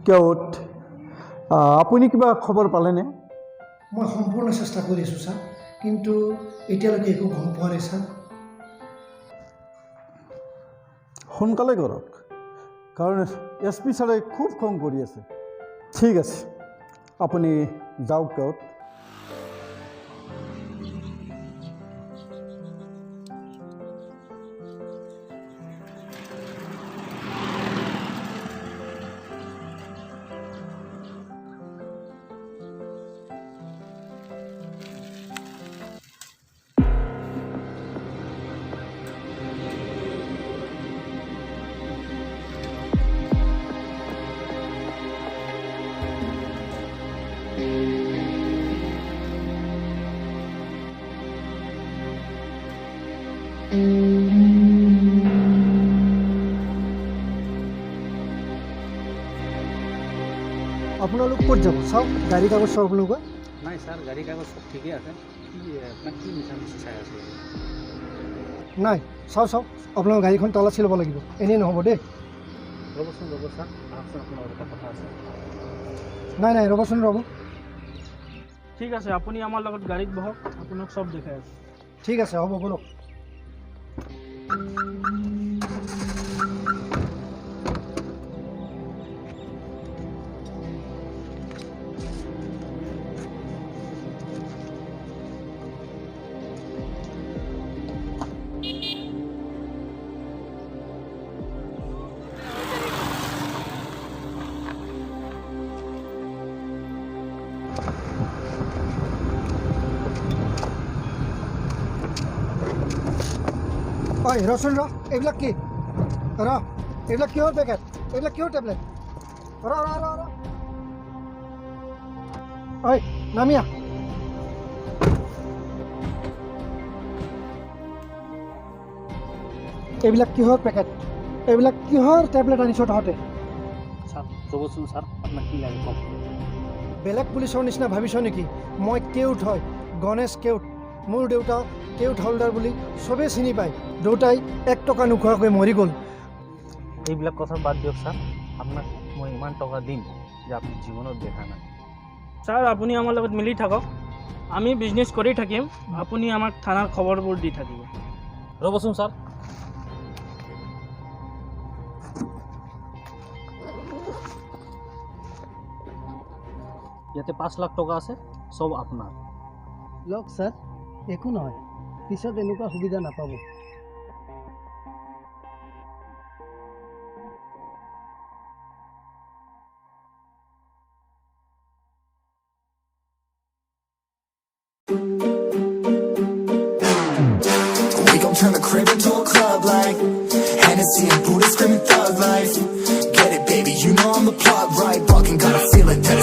কেওট আপুনি কিবা খবৰ পালেনে? মই সম্পূৰ্ণ চেষ্টা কৰি আছোঁ ছাৰ, কিন্তু এতিয়ালৈকে একো গম পোৱা নাই ছাৰ। সোনকালে কৰক, কাৰণ SP ছাৰে খুব খং কৰি আছে। ঠিক আছে, আপুনি যাওক কেওট। আপোনালোক ক'ত যাব? চাওক গাড়ী কাগজ চাওক আপোনালোকৰ। নাই ছাৰ, গাড়ী কাগজ চব ঠিকেই আছে। আপোনাক কি মিছা মিছি চাই আছে? নাই চাওক আপোনালোকৰ গাড়ীখন তালাচি ল'ব লাগিব, এনেই নহ'ব দেই। ৰ'বচোন ছাৰ, আহকচোন, আপোনাৰ এটা কথা আছে। নাই ৰ'বচোন ৰ'ব। ঠিক আছে, আপুনি আমাৰ লগত গাড়ীত বহক, আপোনাক চব দেখাই আছোঁ। ঠিক আছে, হ'ব ব'লক। ঐ ৰচোন এইবিলাক কি? এইবিলাক কিহৰ পেকেট? এইবিলাক কিহৰ টেবলেট? ঐ নামিয়া। এইবিলাক কিহৰ পেকেট? এইবিলাক কিহৰ টেবলেট আনিছ তহঁতে? ছাৰ ৰ'বচোন ছাৰ, আপোনাক কি লাগে কওক। বেলেগ পুলিচৰ নিচিনা ভাবিছ নেকি? মই কেওট হয়, গণেশ কেওট। মোৰ দেউতা কেওট হলদাৰ বুলি চবেই চিনি পায়। দেউতাই 1 টকা নোখোৱাকৈ মৰি গ'ল। এইবিলাক কথা বাদ দিয়ক ছাৰ, আপোনাক মই ইমান টকা দিম যে আপুনি জীৱনত দেখা নাই। ছাৰ, আপুনি আমাৰ লগত মিলি থাকক, আমি বিজনেছ কৰি থাকিম, আপুনি আমাক থানাৰ খবৰবোৰ দি থাকিব। ৰ'বচোন ছাৰ, ইয়াতে 5 লাখ টকা আছে, চব আপোনাৰ। লওক ছাৰ, একো নহয়, পিছত এনেকুৱা সুবিধা নাপাব। We gon' turn the crib into a club like Hennessy and Buddha screaming thug life. Get it, baby, you know I'm the plot, right? Fucking gotta feel it, that